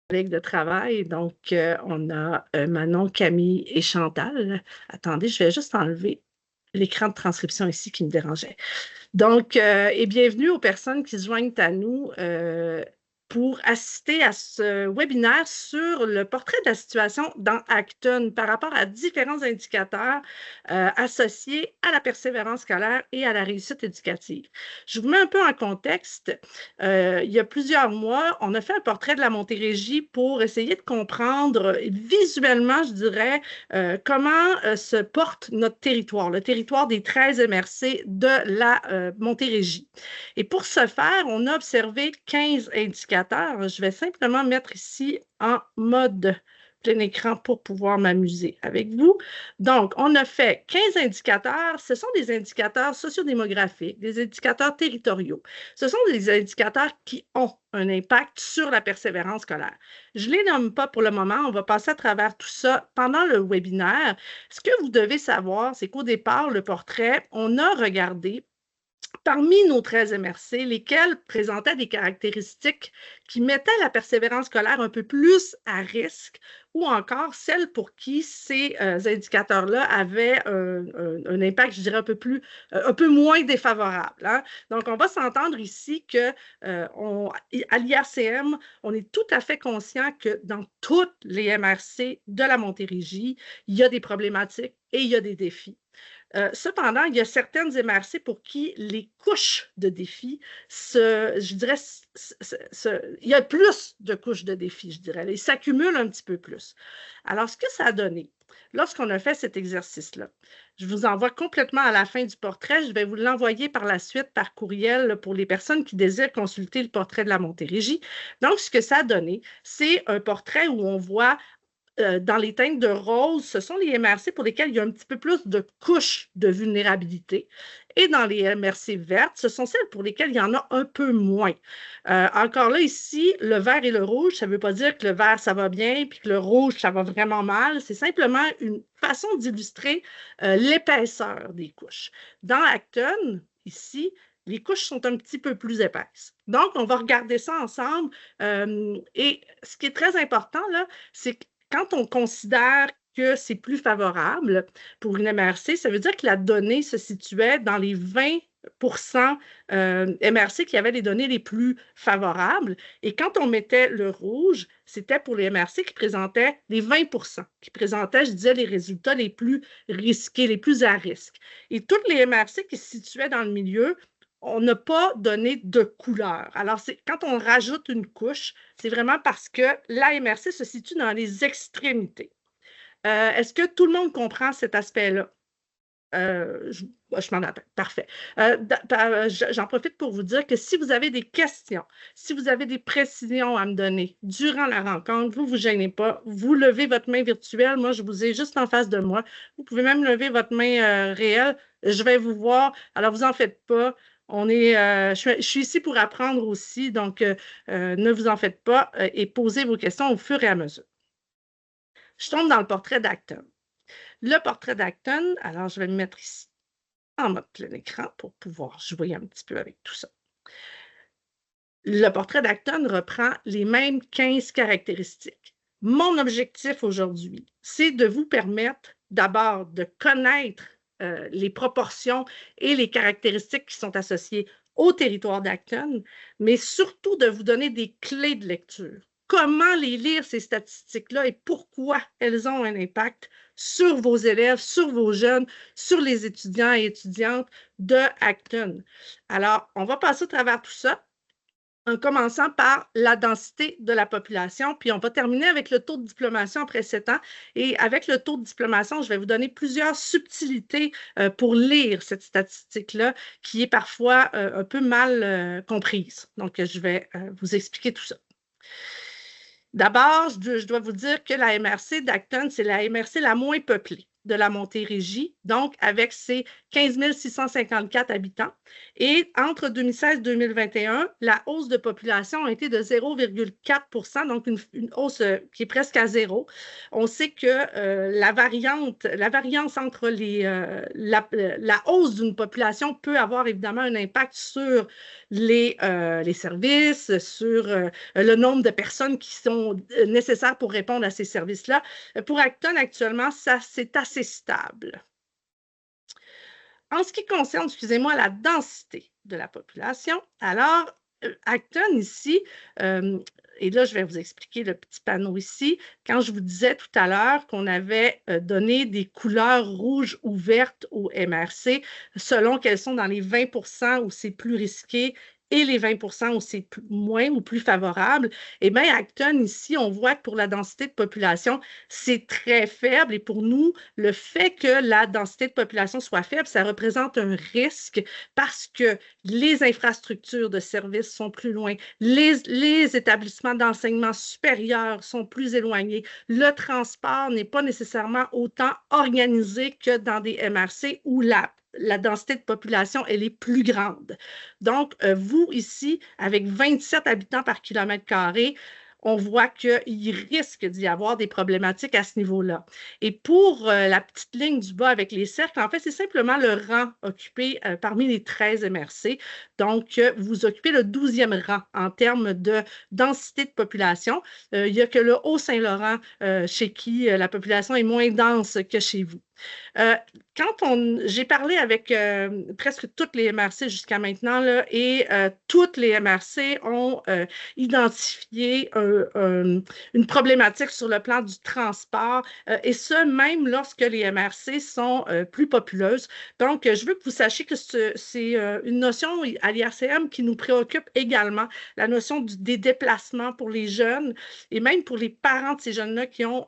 collègues de travail. Donc, on a Manon, Camille et Chantal. Attendez, je vais juste enlever l'écran de transcription ici qui me dérangeait. Donc, et bienvenue aux personnes qui se joignent à nous pour assister à ce webinaire sur le portrait de la situation dans Acton par rapport à différents indicateurs associés à la persévérance scolaire et à la réussite éducative. Je vous mets un peu en contexte. Il y a plusieurs mois, on a fait un portrait de la Montérégie pour essayer de comprendre visuellement, je dirais, comment se porte notre territoire, le territoire des 13 MRC de la Montérégie. Et pour ce faire, on a observé 15 indicateurs. Je vais simplement mettre ici en mode plein écran pour pouvoir m'amuser avec vous. Donc, on a fait 15 indicateurs. Ce sont des indicateurs sociodémographiques, des indicateurs territoriaux. Ce sont des indicateurs qui ont un impact sur la persévérance scolaire. Je ne les nomme pas pour le moment. On va passer à travers tout ça pendant le webinaire. Ce que vous devez savoir, c'est qu'au départ, le portrait, on a regardé parmi nos 13 MRC, lesquels présentaient des caractéristiques qui mettaient la persévérance scolaire un peu plus à risque, ou encore celles pour qui ces indicateurs-là avaient un impact, je dirais, un peu moins défavorable. Hein? Donc, on va s'entendre ici que à l'IRCM, on est tout à fait conscient que dans toutes les MRC de la Montérégie, il y a des problématiques et il y a des défis. Cependant, il y a certaines MRC pour qui les couches de défis, je dirais, il y a plus de couches de défis, je dirais. Ils s'accumulent un petit peu plus. Alors, ce que ça a donné, lorsqu'on a fait cet exercice-là, je vous envoie complètement à la fin du portrait. Je vais vous l'envoyer par la suite par courriel pour les personnes qui désirent consulter le portrait de la Montérégie. Donc, ce que ça a donné, c'est un portrait où on voit dans les teintes de rose, ce sont les MRC pour lesquels il y a un petit peu plus de couches de vulnérabilité. Et dans les MRC vertes, ce sont celles pour lesquelles il y en a un peu moins. Encore là, ici, le vert et le rouge, ça ne veut pas dire que le vert, ça va bien, puis que le rouge, ça va vraiment mal. C'est simplement une façon d'illustrer l'épaisseur des couches. Dans Acton, ici, les couches sont un petit peu plus épaisses. Donc, on va regarder ça ensemble. Et ce qui est très important, là, c'est que quand on considère que c'est plus favorable pour une MRC, ça veut dire que la donnée se situait dans les 20 MRC qui avaient les données les plus favorables. Et quand on mettait le rouge, c'était pour les MRC qui présentaient les 20 qui présentaient, je disais, les résultats les plus risqués, les plus à risque. Et toutes les MRC qui se situaient dans le milieu, on n'a pas donné de couleur. Alors, quand on rajoute une couche, c'est vraiment parce que la MRC se situe dans les extrémités. Est-ce que tout le monde comprend cet aspect-là? Je m'en rappelle. Parfait. J'en profite pour vous dire que si vous avez des questions, si vous avez des précisions à me donner durant la rencontre, vous ne vous gênez pas. Vous levez votre main virtuelle. Moi, je vous ai juste en face de moi. Vous pouvez même lever votre main réelle. Je vais vous voir. Alors, vous en faites pas. Je suis ici pour apprendre aussi, donc ne vous en faites pas et posez vos questions au fur et à mesure. Je tombe dans le portrait d'Acton. Le portrait d'Acton, alors je vais me mettre ici en mode plein écran pour pouvoir jouer un petit peu avec tout ça. Le portrait d'Acton reprend les mêmes 15 caractéristiques. Mon objectif aujourd'hui, c'est de vous permettre d'abord de connaître les proportions et les caractéristiques qui sont associées au territoire d'Acton, mais surtout de vous donner des clés de lecture. Comment les lire, ces statistiques-là, et pourquoi elles ont un impact sur vos élèves, sur vos jeunes, sur les étudiants et étudiantes de Acton. Alors, on va passer au travers tout ça en commençant par la densité de la population, puis on va terminer avec le taux de diplomation après 7 ans. Et avec le taux de diplomation, je vais vous donner plusieurs subtilités pour lire cette statistique-là, qui est parfois un peu mal comprise. Donc, je vais vous expliquer tout ça. D'abord, je dois vous dire que la MRC d'Acton, c'est la MRC la moins peuplée de la Montérégie, donc avec ses 15 654 habitants. Et entre 2016 et 2021, la hausse de population a été de 0,4 %, donc une hausse qui est presque à zéro. On sait que la variance entre la hausse d'une population peut avoir évidemment un impact sur les services, sur le nombre de personnes qui sont nécessaires pour répondre à ces services-là. Pour Acton, actuellement, c'est assez stable. En ce qui concerne, excusez-moi, la densité de la population, alors, Acton ici, et là, je vais vous expliquer le petit panneau ici. Quand je vous disais tout à l'heure qu'on avait donné des couleurs rouges ou vertes au MRC, selon qu'elles sont dans les 20 % où c'est plus risqué et les 20 % où c'est moins ou plus favorable, eh bien, Acton, ici, on voit que pour la densité de population, c'est très faible. Et pour nous, le fait que la densité de population soit faible, ça représente un risque parce que les infrastructures de services sont plus loin, les établissements d'enseignement supérieur sont plus éloignés, le transport n'est pas nécessairement autant organisé que dans des MRC où la densité de population, elle est plus grande. Donc, vous, ici, avec 27 habitants par kilomètre carré, on voit qu'il risque d'y avoir des problématiques à ce niveau-là. Et pour la petite ligne du bas avec les cercles, en fait, c'est simplement le rang occupé parmi les 13 MRC. Donc, vous occupez le 12e rang en termes de densité de population. Il n'y a que le Haut-Saint-Laurent chez qui la population est moins dense que chez vous. J'ai parlé avec presque toutes les MRC jusqu'à maintenant, là, et toutes les MRC ont identifié une problématique sur le plan du transport, et ce, même lorsque les MRC sont plus populeuses. Donc, je veux que vous sachiez que c'est une notion à l'IRCM qui nous préoccupe également, la notion des déplacements pour les jeunes et même pour les parents de ces jeunes-là qui ont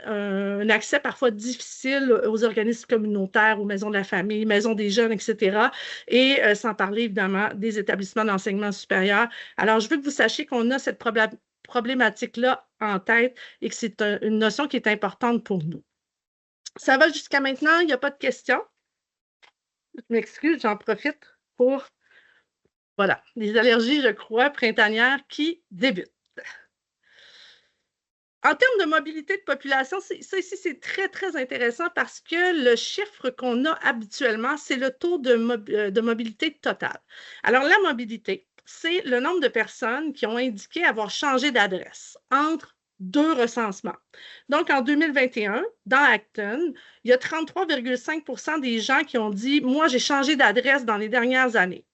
un accès parfois difficile aux organismes communautaires, aux maisons de la famille, maisons des jeunes, etc. Et sans parler évidemment des établissements d'enseignement supérieur. Alors, je veux que vous sachiez qu'on a cette problématique-là en tête et que c'est une notion qui est importante pour nous. Ça va jusqu'à maintenant? Il n'y a pas de questions? Je m'excuse, j'en profite pour, voilà, les allergies, je crois, printanières qui débutent. En termes de mobilité de population, ça ici, c'est très, très intéressant parce que le chiffre qu'on a habituellement, c'est le taux de mobilité totale. Alors, la mobilité, c'est le nombre de personnes qui ont indiqué avoir changé d'adresse entre deux recensements. Donc, en 2021, dans Acton, il y a 33,5 % des gens qui ont dit « Moi, j'ai changé d'adresse dans les dernières années ».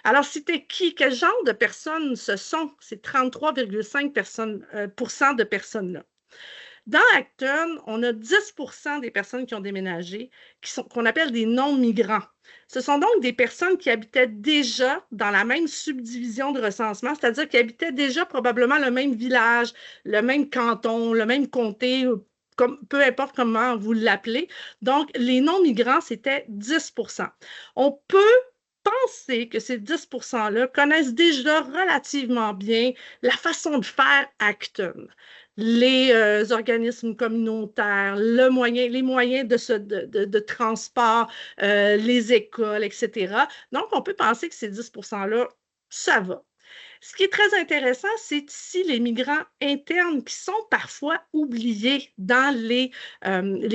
Alors, c'était qui? Quel genre de personnes ce sont ces 33,5 % de personnes-là? Dans Acton, on a 10 % des personnes qui ont déménagé, qu'on appelle des non-migrants. Ce sont donc des personnes qui habitaient déjà dans la même subdivision de recensement, c'est-à-dire qui habitaient déjà probablement le même village, le même canton, le même comté, peu importe comment vous l'appelez. Donc, les non-migrants, c'était 10 %. On peut penser que ces 10 % connaissent déjà relativement bien la façon de faire Acton. Les organismes communautaires, les moyens de transport, les écoles, etc. Donc, on peut penser que ces 10 % ça va. Ce qui est très intéressant, c'est ici les migrants internes qui sont parfois oubliés dans les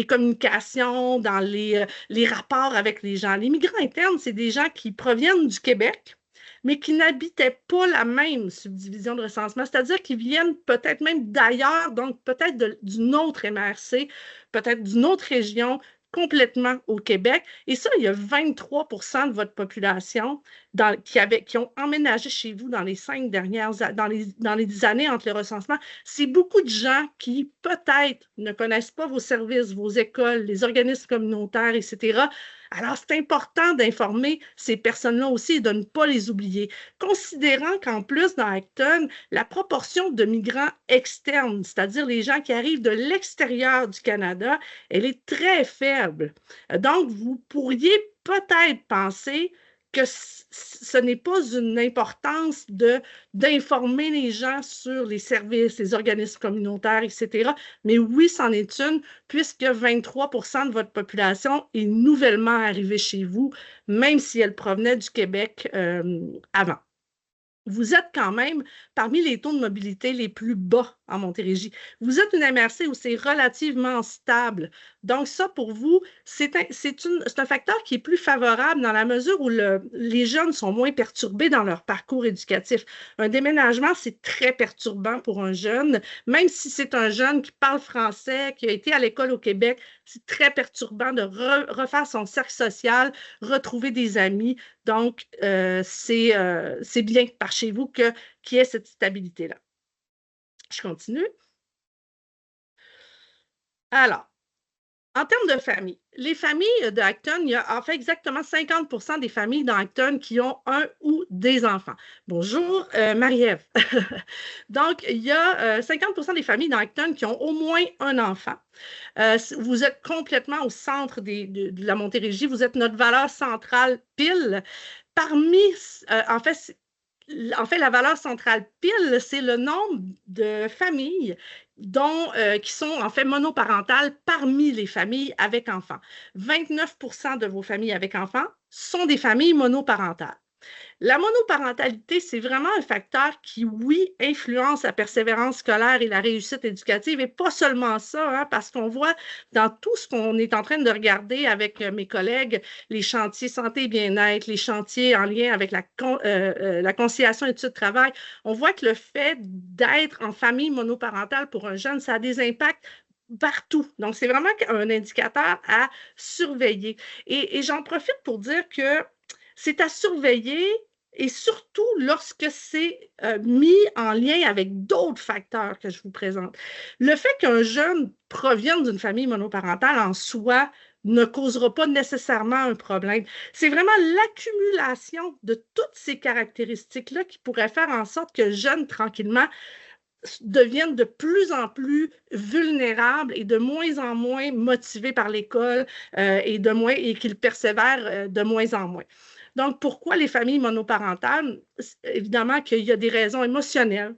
communications, dans les rapports avec les gens. Les migrants internes, c'est des gens qui proviennent du Québec, mais qui n'habitaient pas la même subdivision de recensement, c'est-à-dire qu'ils viennent peut-être même d'ailleurs, donc peut-être d'une autre MRC, peut-être d'une autre région, complètement au Québec. Et ça, il y a 23 % de votre population qui ont emménagé chez vous dans les 5 dernières dans les années entre les recensements. C'est beaucoup de gens qui, peut-être, ne connaissent pas vos services, vos écoles, les organismes communautaires, etc. Alors, c'est important d'informer ces personnes-là aussi et de ne pas les oublier. Considérant qu'en plus, dans Acton, la proportion de migrants externes, c'est-à-dire les gens qui arrivent de l'extérieur du Canada, elle est très faible. Donc, vous pourriez peut-être penser que ce n'est pas une importance d'informer les gens sur les services, les organismes communautaires, etc. Mais oui, c'en est une, puisque 23% de votre population est nouvellement arrivée chez vous, même si elle provenait du Québec avant. Vous êtes quand même parmi les taux de mobilité les plus bas en Montérégie. Vous êtes une MRC où c'est relativement stable. Donc, ça, pour vous, c'est un facteur qui est plus favorable dans la mesure où les jeunes sont moins perturbés dans leur parcours éducatif. Un déménagement, c'est très perturbant pour un jeune, même si c'est un jeune qui parle français, qui a été à l'école au Québec, c'est très perturbant de refaire son cercle social, retrouver des amis. Donc, c'est bien par chez vous qu'il y ait cette stabilité-là. Je continue. Alors, en termes de famille, les familles de Acton, il y a en fait exactement 50% des familles dans Acton qui ont un ou des enfants. Bonjour, Marie-Ève. Donc, il y a 50% des familles dans Acton qui ont au moins un enfant. Vous êtes complètement au centre de la Montérégie. Vous êtes notre valeur centrale pile. Parmi, en fait, la valeur centrale pile, c'est le nombre de familles qui sont en fait monoparentales parmi les familles avec enfants. 29% de vos familles avec enfants sont des familles monoparentales. La monoparentalité, c'est vraiment un facteur qui, oui, influence la persévérance scolaire et la réussite éducative, et pas seulement ça, hein, parce qu'on voit dans tout ce qu'on est en train de regarder avec mes collègues, les chantiers santé et bien-être, les chantiers en lien avec la conciliation études-travail, on voit que le fait d'être en famille monoparentale pour un jeune, ça a des impacts partout. Donc, c'est vraiment un indicateur à surveiller. Et j'en profite pour dire que c'est à surveiller et surtout lorsque c'est mis en lien avec d'autres facteurs que je vous présente. Le fait qu'un jeune provienne d'une famille monoparentale en soi ne causera pas nécessairement un problème. C'est vraiment l'accumulation de toutes ces caractéristiques-là qui pourrait faire en sorte que le jeune, tranquillement, deviennent de plus en plus vulnérables et de moins en moins motivés par l'école et qu'ils persévèrent de moins en moins. Donc, pourquoi les familles monoparentales? Évidemment qu'il y a des raisons émotionnelles.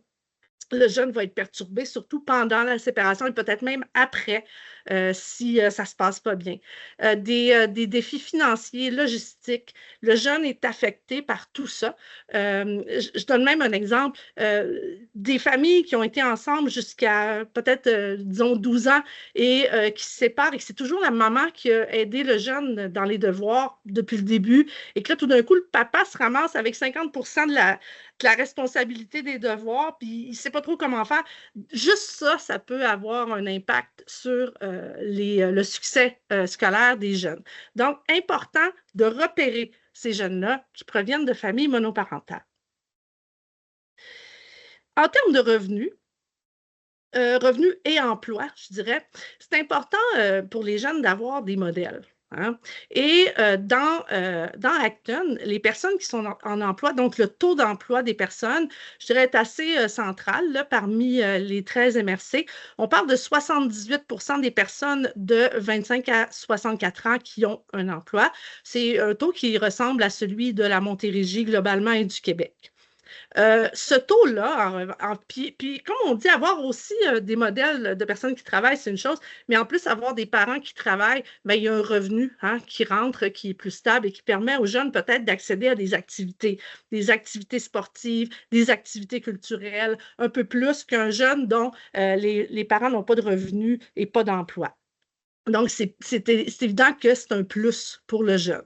Le jeune va être perturbé, surtout pendant la séparation et peut-être même après, si ça ne se passe pas bien. Des défis financiers, logistiques. Le jeune est affecté par tout ça. Je donne même un exemple. Des familles qui ont été ensemble jusqu'à peut-être, disons, 12 ans et qui se séparent et que c'est toujours la maman qui a aidé le jeune dans les devoirs depuis le début et que là, tout d'un coup, le papa se ramasse avec 50% de la responsabilité des devoirs, puis il ne sait pas trop comment faire. Juste ça, ça peut avoir un impact sur le succès scolaire des jeunes. Donc, important de repérer ces jeunes-là qui proviennent de familles monoparentales. En termes de revenus et emploi, je dirais, c'est important pour les jeunes d'avoir des modèles. Hein? Et dans Acton, les personnes qui sont en emploi, donc le taux d'emploi des personnes, je dirais, est assez central là, parmi les 13 MRC. On parle de 78% des personnes de 25 à 64 ans qui ont un emploi. C'est un taux qui ressemble à celui de la Montérégie globalement et du Québec. Ce taux-là, puis comme on dit, avoir aussi des modèles de personnes qui travaillent, c'est une chose, mais en plus, avoir des parents qui travaillent, bien, il y a un revenu hein, qui rentre, qui est plus stable et qui permet aux jeunes peut-être d'accéder à des activités sportives, des activités culturelles, un peu plus qu'un jeune dont les parents n'ont pas de revenus et pas d'emploi. Donc, c'est évident que c'est un plus pour le jeune.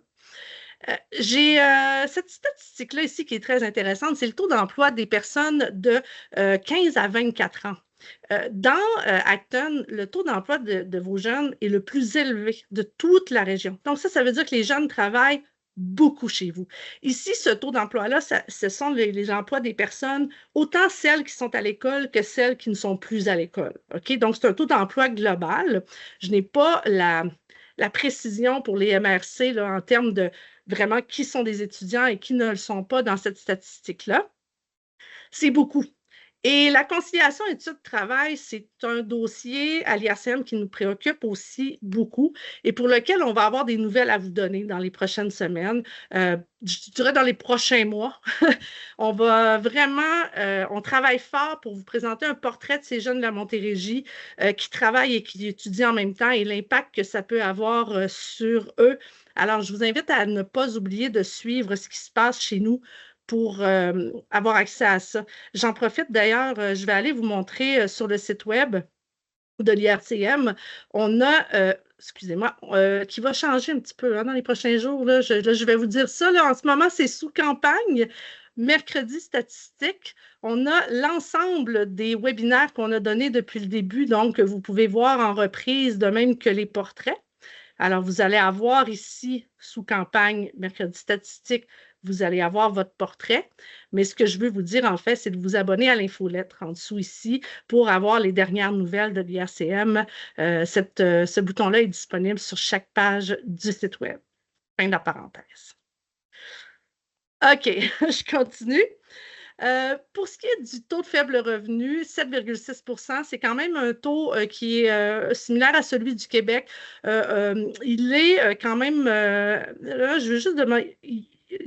J'ai cette statistique-là ici qui est très intéressante, c'est le taux d'emploi des personnes de 15 à 24 ans. Dans Acton, le taux d'emploi de vos jeunes est le plus élevé de toute la région. Donc ça veut dire que les jeunes travaillent beaucoup chez vous. Ici, ce taux d'emploi-là, ce sont les emplois des personnes, autant celles qui sont à l'école que celles qui ne sont plus à l'école. OK? Donc, c'est un taux d'emploi global. Je n'ai pas la précision pour les MRC là, en termes de vraiment qui sont des étudiants et qui ne le sont pas dans cette statistique-là. C'est beaucoup. Et la conciliation études-travail, c'est un dossier à l'IRCM qui nous préoccupe aussi beaucoup et pour lequel on va avoir des nouvelles à vous donner dans les prochaines semaines, je dirais dans les prochains mois. On va vraiment, on travaille fort pour vous présenter un portrait de ces jeunes de la Montérégie qui travaillent et qui étudient en même temps et l'impact que ça peut avoir sur eux. Alors, je vous invite à ne pas oublier de suivre ce qui se passe chez nous pour avoir accès à ça. J'en profite d'ailleurs, je vais aller vous montrer sur le site web de l'IRCM. On a, excusez-moi, qui va changer un petit peu hein, dans les prochains jours. Là, je vais vous dire ça. Là, en ce moment, c'est sous campagne. Mercredi statistique, on a l'ensemble des webinaires qu'on a donnés depuis le début, donc vous pouvez voir en reprise, de même que les portraits. Alors, vous allez avoir ici, sous campagne, mercredi statistique, vous allez avoir votre portrait. Mais ce que je veux vous dire, en fait, c'est de vous abonner à l'infolettre en dessous ici pour avoir les dernières nouvelles de l'IRCM. Ce bouton-là est disponible sur chaque page du site web. Fin de la parenthèse. OK, je continue. Pour ce qui est du taux de faible revenu, 7,6 %, c'est quand même un taux qui est similaire à celui du Québec. Il est quand même, là, je veux juste demander,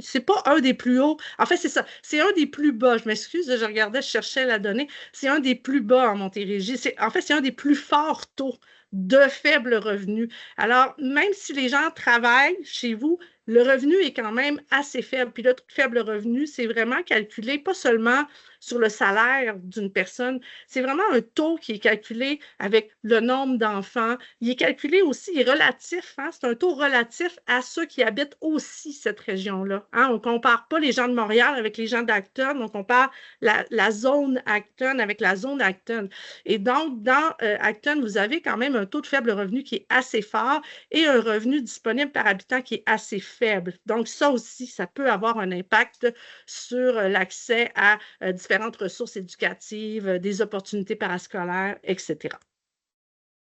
c'est pas un des plus hauts. En fait, c'est ça. C'est un des plus bas. Je m'excuse, je regardais, je cherchais la donnée. C'est un des plus bas en Montérégie. En fait, c'est un des plus forts taux de faible revenu. Alors, même si les gens travaillent chez vous, le revenu est quand même assez faible. Puis le taux de faible revenu, c'est vraiment calculé pas seulement sur le salaire d'une personne, c'est vraiment un taux qui est calculé avec le nombre d'enfants. Il est calculé aussi, il est relatif, hein? C'est un taux relatif à ceux qui habitent aussi cette région-là. Hein? On ne compare pas les gens de Montréal avec les gens d'Acton, on compare la zone Acton avec la zone Acton. Et donc, dans Acton, vous avez quand même un taux de faible revenu qui est assez fort et un revenu disponible par habitant qui est assez faible. Donc, ça aussi, ça peut avoir un impact sur l'accès à différentes ressources éducatives, des opportunités parascolaires, etc.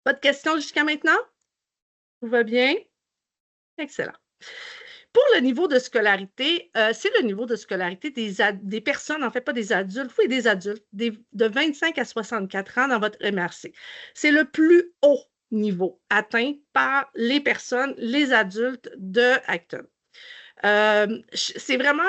Pas de questions jusqu'à maintenant? Tout va bien? Excellent. Pour le niveau de scolarité, c'est le niveau de scolarité des personnes, en fait, pas des adultes, oui, des adultes, de 25 à 64 ans dans votre MRC. C'est le plus haut niveau atteint par les personnes, les adultes de Acton. C'est vraiment,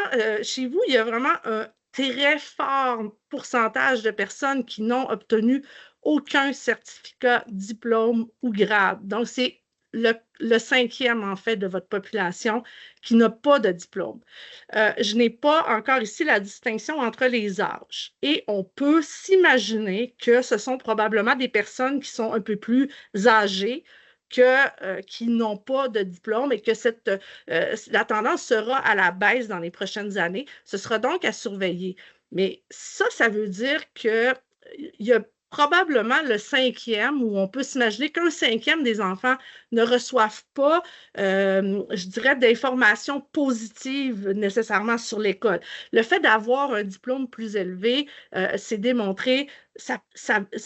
chez vous, il y a vraiment un très fort pourcentage de personnes qui n'ont obtenu aucun certificat, diplôme ou grade. Donc, c'est le cinquième, en fait, de votre population qui n'a pas de diplôme. Je n'ai pas encore ici la distinction entre les âges. Et on peut s'imaginer que ce sont probablement des personnes qui sont un peu plus âgées qui n'ont pas de diplôme et que la tendance sera à la baisse dans les prochaines années. Ce sera donc à surveiller. Mais ça veut dire qu'il y a probablement le cinquième, où on peut s'imaginer qu'un cinquième des enfants ne reçoivent pas, je dirais, d'informations positives nécessairement sur l'école. Le fait d'avoir un diplôme plus élevé, c'est démontré, ça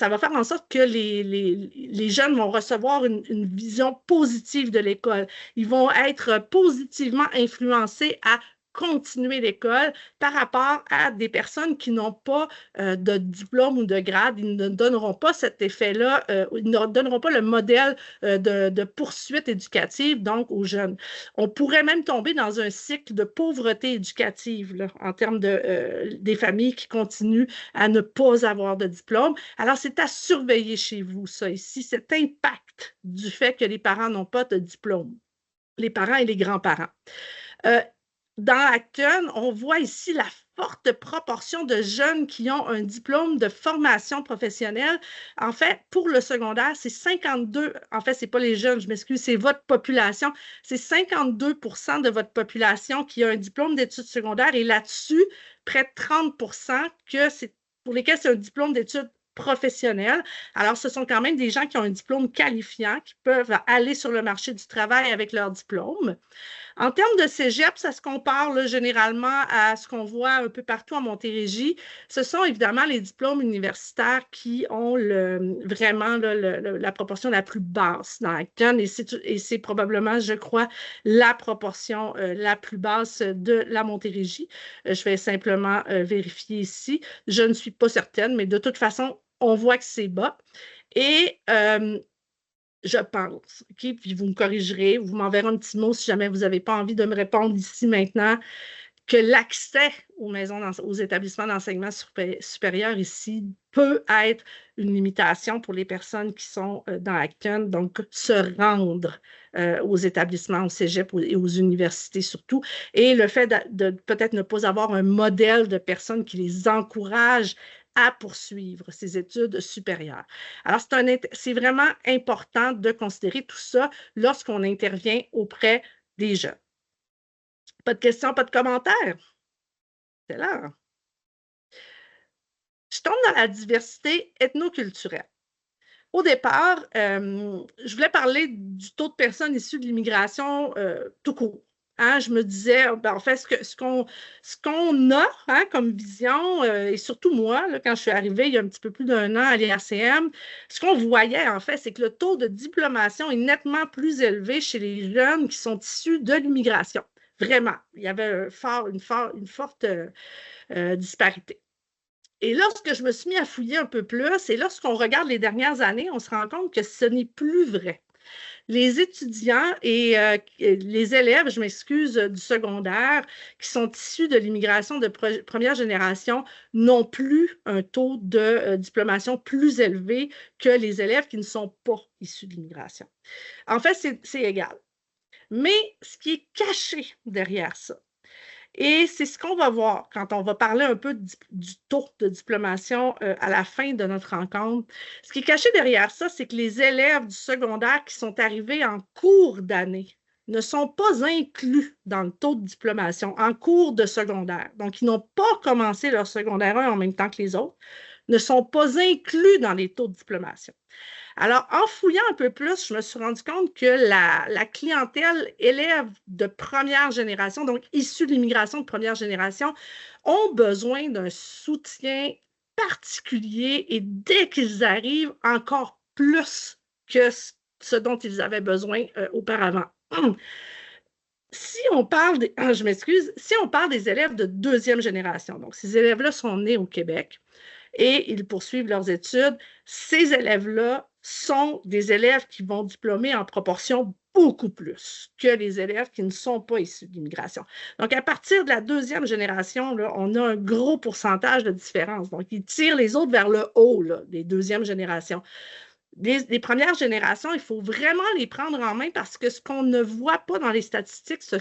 va faire en sorte que les jeunes vont recevoir une vision positive de l'école. Ils vont être positivement influencés à continuer l'école par rapport à des personnes qui n'ont pas de diplôme ou de grade. Ils ne donneront pas cet effet-là, ils ne donneront pas le modèle de poursuite éducative, donc aux jeunes. On pourrait même tomber dans un cycle de pauvreté éducative là, en termes des familles qui continuent à ne pas avoir de diplôme. Alors, c'est à surveiller chez vous, ça ici, cet impact du fait que les parents n'ont pas de diplôme, les parents et les grands-parents. Dans Acton, on voit ici la forte proportion de jeunes qui ont un diplôme de formation professionnelle. En fait, pour le secondaire, c'est 52, en fait, ce n'est pas les jeunes, je m'excuse, c'est votre population. C'est 52 % de votre population qui a un diplôme d'études secondaires et là-dessus, près de 30 % pour lesquels c'est un diplôme d'études professionnels. Alors, ce sont quand même des gens qui ont un diplôme qualifiant, qui peuvent aller sur le marché du travail avec leur diplôme. En termes de cégep, ça se compare là, généralement à ce qu'on voit un peu partout en Montérégie. Ce sont évidemment les diplômes universitaires qui ont vraiment là, la proportion la plus basse dans Acton et c'est probablement, je crois, la proportion la plus basse de la Montérégie. Je vais simplement vérifier ici. Je ne suis pas certaine, mais de toute façon, on voit que c'est bas. Et je pense, OK? Puis vous me corrigerez, vous m'enverrez un petit mot si jamais vous n'avez pas envie de me répondre ici maintenant, que l'accès aux établissements d'enseignement supérieur ici peut être une limitation pour les personnes qui sont dans Acton, donc se rendre aux établissements, au cégep et aux universités surtout. Et le fait de peut-être ne pas avoir un modèle de personnes qui les encouragent à poursuivre ces études supérieures. Alors, c'est vraiment important de considérer tout ça lorsqu'on intervient auprès des jeunes. Pas de questions, pas de commentaires? C'est là. Je tombe dans la diversité ethnoculturelle. Au départ, je voulais parler du taux de personnes issues de l'immigration tout court. Hein, je me disais, en fait, ce qu'on a hein, comme vision, et surtout moi, là, quand je suis arrivée il y a un petit peu plus d'1 an à l'IRCM, ce qu'on voyait, en fait, c'est que le taux de diplomation est nettement plus élevé chez les jeunes qui sont issus de l'immigration. Vraiment, il y avait une forte disparité. Et lorsque je me suis mis à fouiller un peu plus, et lorsqu'on regarde les dernières années, on se rend compte que ce n'est plus vrai. Les étudiants et les élèves, je m'excuse, du secondaire, qui sont issus de l'immigration de première génération, n'ont plus un taux de diplomation plus élevé que les élèves qui ne sont pas issus de l'immigration. En fait, c'est égal. Mais ce qui est caché derrière ça, et c'est ce qu'on va voir quand on va parler un peu du taux de diplomation à la fin de notre rencontre. Ce qui est caché derrière ça, c'est que les élèves du secondaire qui sont arrivés en cours d'année ne sont pas inclus dans le taux de diplomation en cours de secondaire. Donc, ils n'ont pas commencé leur secondaire 1 en même temps que les autres, ne sont pas inclus dans les taux de diplomation. Alors, en fouillant un peu plus, je me suis rendu compte que la clientèle élève de première génération, donc issue de l'immigration de première génération, ont besoin d'un soutien particulier et dès qu'ils arrivent, encore plus que ce dont ils avaient besoin auparavant. Si on parle je m'excuse, si on parle des élèves de deuxième génération, donc ces élèves-là sont nés au Québec, et ils poursuivent leurs études. Ces élèves-là sont des élèves qui vont diplômer en proportion beaucoup plus que les élèves qui ne sont pas issus de l'immigration. Donc, à partir de la deuxième génération, là, on a un gros pourcentage de différence. Donc, ils tirent les autres vers le haut, là, des deuxièmes générations. Les premières générations, il faut vraiment les prendre en main parce que ce qu'on ne voit pas dans les statistiques, c'est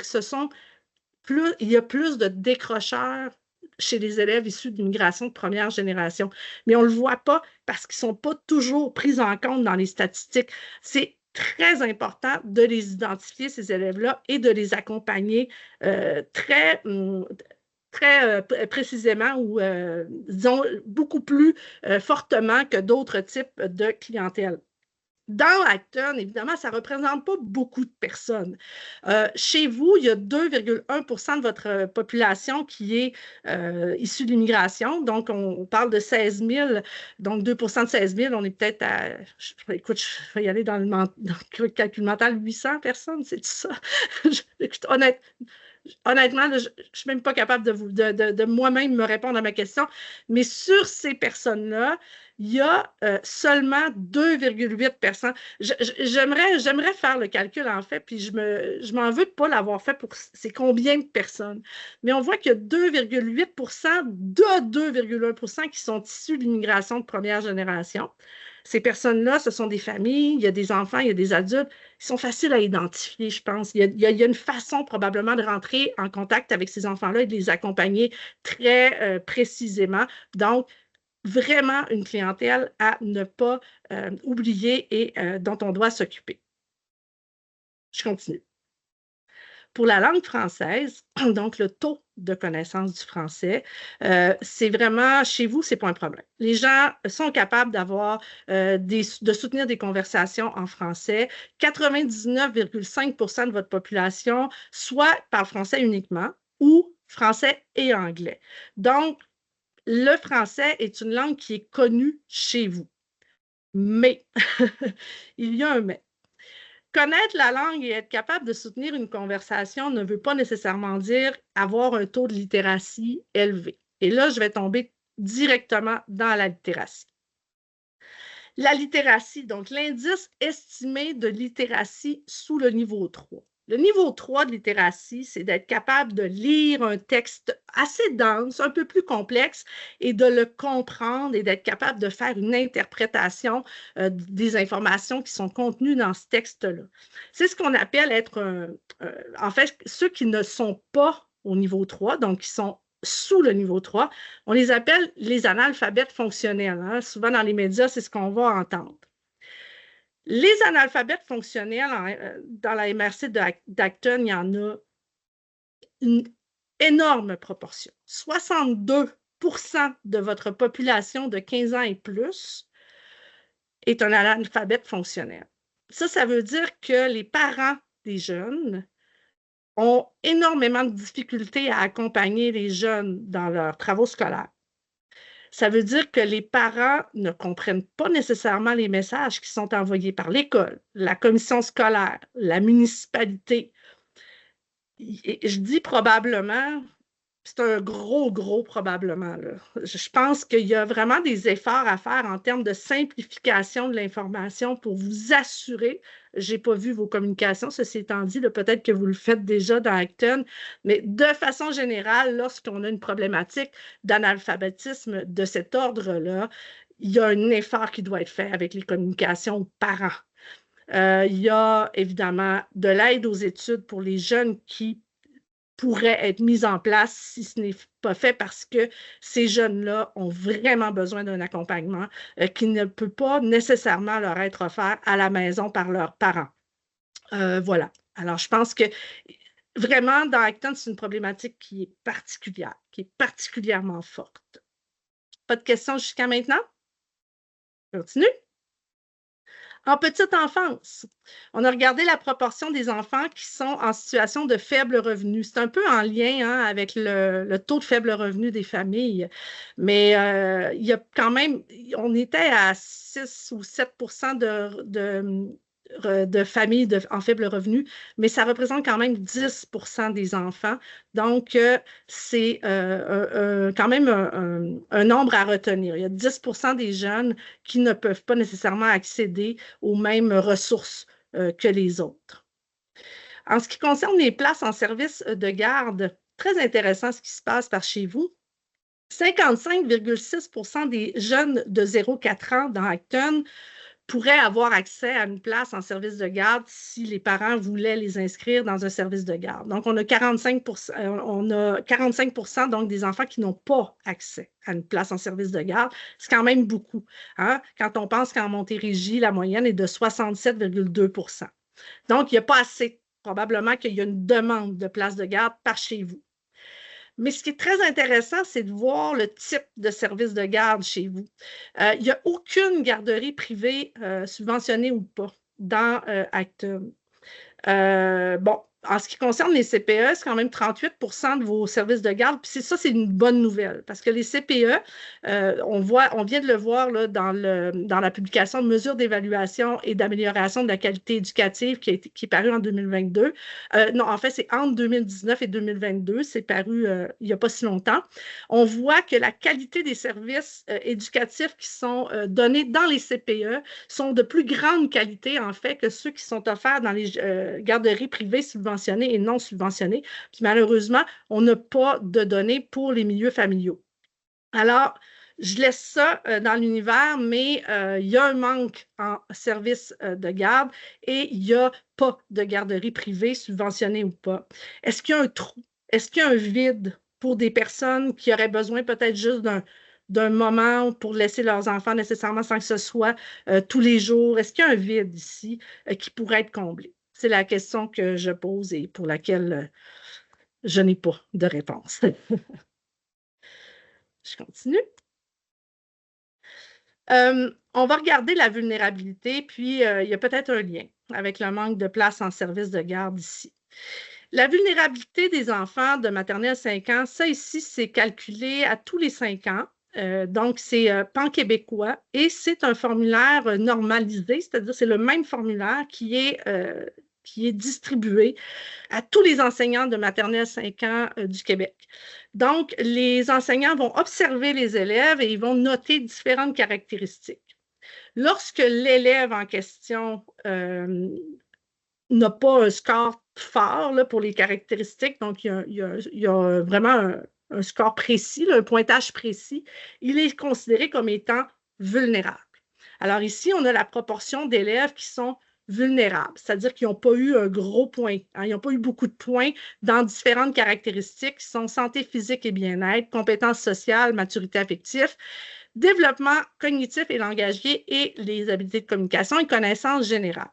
que il y a plus de décrocheurs chez les élèves issus d'immigration de première génération. Mais on ne le voit pas parce qu'ils ne sont pas toujours pris en compte dans les statistiques. C'est très important de les identifier, ces élèves-là, et de les accompagner très précisément ou, disons, beaucoup plus fortement que d'autres types de clientèle. Dans Acton, évidemment, ça ne représente pas beaucoup de personnes. Chez vous, il y a 2,1 de votre population qui est issue de l'immigration. Donc, on parle de 16 000. Donc, 2 de 16 000, on est peut-être à, écoute, je vais y aller dans le calcul mental, 800 personnes, c'est ça? Écoute, honnêtement, là, je ne suis même pas capable de moi-même me répondre à ma question. Mais sur ces personnes-là, il y a seulement 2,8 personnes. J'aimerais faire le calcul, en fait, puis je m'en veux de ne pas l'avoir fait pour c'est combien de personnes. Mais on voit qu'il y a 2,8 de 2,1 qui sont issus de l'immigration de première génération. Ces personnes-là, ce sont des familles, il y a des enfants, il y a des adultes. Ils sont faciles à identifier, je pense. Il y a une façon probablement de rentrer en contact avec ces enfants-là et de les accompagner très précisément. Donc, vraiment une clientèle à ne pas oublier et dont on doit s'occuper. Je continue. Pour la langue française, donc le taux de connaissance du français. C'est vraiment, chez vous, ce n'est pas un problème. Les gens sont capables de soutenir des conversations en français. 99,5% de votre population soit parle français uniquement ou français et anglais. Donc, le français est une langue qui est connue chez vous. Mais, il y a un mais. Connaître la langue et être capable de soutenir une conversation ne veut pas nécessairement dire avoir un taux de littératie élevé. Et là, je vais tomber directement dans la littératie. La littératie, donc l'indice estimé de littératie sous le niveau 3. Le niveau 3 de littératie, c'est d'être capable de lire un texte assez dense, un peu plus complexe, et de le comprendre et d'être capable de faire une interprétation des informations qui sont contenues dans ce texte-là. C'est ce qu'on appelle en fait, ceux qui ne sont pas au niveau 3, donc qui sont sous le niveau 3, on les appelle les analphabètes fonctionnels. Hein? Souvent dans les médias, c'est ce qu'on va entendre. Les analphabètes fonctionnels, dans la MRC d'Acton, il y en a une énorme proportion. 62% de votre population de 15 ans et plus est un analphabète fonctionnel. Ça veut dire que les parents des jeunes ont énormément de difficultés à accompagner les jeunes dans leurs travaux scolaires. Ça veut dire que les parents ne comprennent pas nécessairement les messages qui sont envoyés par l'école, la commission scolaire, la municipalité. Et je dis probablement, c'est un gros probablement, là. Je pense qu'il y a vraiment des efforts à faire en termes de simplification de l'information pour vous assurer. Je n'ai pas vu vos communications, ceci étant dit, peut-être que vous le faites déjà dans Acton, mais de façon générale, lorsqu'on a une problématique d'analphabétisme de cet ordre-là, il y a un effort qui doit être fait avec les communications aux parents. Il y a évidemment de l'aide aux études pour les jeunes qui pourrait être mise en place si ce n'est pas fait parce que ces jeunes-là ont vraiment besoin d'un accompagnement qui ne peut pas nécessairement leur être offert à la maison par leurs parents. Voilà. Alors, je pense que vraiment, dans Acton, c'est une problématique qui est particulière, qui est particulièrement forte. Pas de questions jusqu'à maintenant? Continue. En petite enfance, on a regardé la proportion des enfants qui sont en situation de faible revenu. C'est un peu en lien avec le taux de faible revenu des familles, mais il y a quand même, on était à 6 ou 7% de familles en faible revenu, mais ça représente quand même 10% des enfants. Donc, c'est quand même un nombre à retenir. Il y a 10% des jeunes qui ne peuvent pas nécessairement accéder aux mêmes ressources que les autres. En ce qui concerne les places en service de garde, très intéressant ce qui se passe par chez vous. 55,6% des jeunes de 0-4 ans dans Acton pourraient avoir accès à une place en service de garde si les parents voulaient les inscrire dans un service de garde. Donc, on a 45% donc des enfants qui n'ont pas accès à une place en service de garde. C'est quand même beaucoup. Hein? Quand on pense qu'en Montérégie, la moyenne est de 67,2%. Donc, il n'y a pas assez. Probablement qu'il y a une demande de place de garde par chez vous. Mais ce qui est très intéressant, c'est de voir le type de service de garde chez vous. Il n'y a aucune garderie privée subventionnée ou pas dans Acton. Bon, en ce qui concerne les CPE, c'est quand même 38% de vos services de garde. Puis ça, c'est une bonne nouvelle parce que les CPE, on vient de le voir là, dans la publication de mesures d'évaluation et d'amélioration de la qualité éducative qui est parue en 2022. Non, en fait, c'est entre 2019 et 2022. C'est paru il n'y a pas si longtemps. On voit que la qualité des services éducatifs qui sont donnés dans les CPE sont de plus grande qualité, en fait, que ceux qui sont offerts dans les garderies privées subventionnées et non subventionnées. Puis malheureusement, on n'a pas de données pour les milieux familiaux. Alors, je laisse ça dans l'univers, mais il y a un manque en service de garde et il n'y a pas de garderie privée subventionnée ou pas. Est-ce qu'il y a un trou? Est-ce qu'il y a un vide pour des personnes qui auraient besoin peut-être juste d'un moment pour laisser leurs enfants nécessairement sans que ce soit tous les jours? Est-ce qu'il y a un vide ici qui pourrait être comblé? C'est la question que je pose et pour laquelle Je n'ai pas de réponse. Je continue. On va regarder la vulnérabilité, puis il y a peut-être un lien avec le manque de place en service de garde ici. La vulnérabilité des enfants de maternelle 5 ans, ça ici, c'est calculé à tous les 5 ans. Donc, c'est pan-québécois et c'est un formulaire normalisé, c'est-à-dire c'est le même formulaire qui est distribué à tous les enseignants de maternelle 5 ans du Québec. Donc, les enseignants vont observer les élèves et ils vont noter différentes caractéristiques. Lorsque l'élève en question n'a pas un score fort là, pour les caractéristiques, donc il y a vraiment un score précis, là, un pointage précis, il est considéré comme étant vulnérable. Alors ici, on a la proportion d'élèves qui sont vulnérables, c'est-à-dire qu'ils n'ont pas eu un gros point, hein, ils n'ont pas eu beaucoup de points dans différentes caractéristiques qui sont santé physique et bien-être, compétences sociales, maturité affective, développement cognitif et langagier et les habiletés de communication et connaissances générales.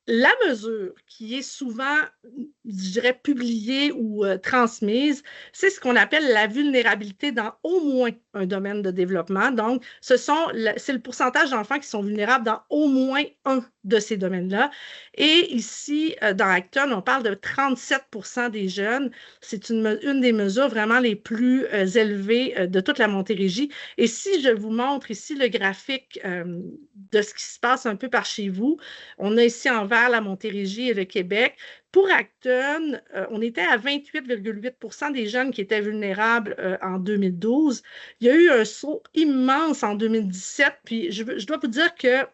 La mesure qui est souvent, je dirais, publiée ou transmise, c'est ce qu'on appelle la vulnérabilité dans au moins un domaine de développement. Donc, c'est le pourcentage d'enfants qui sont vulnérables dans au moins un de ces domaines-là. Et ici, dans Acton, on parle de 37% des jeunes. C'est une des mesures vraiment les plus élevées de toute la Montérégie. Et si je vous montre ici le graphique de ce qui se passe un peu par chez vous, on a ici en vert la Montérégie et le Québec. Pour Acton, on était à 28,8% des jeunes qui étaient vulnérables en 2012. Il y a eu un saut immense en 2017. Puis je dois vous dire que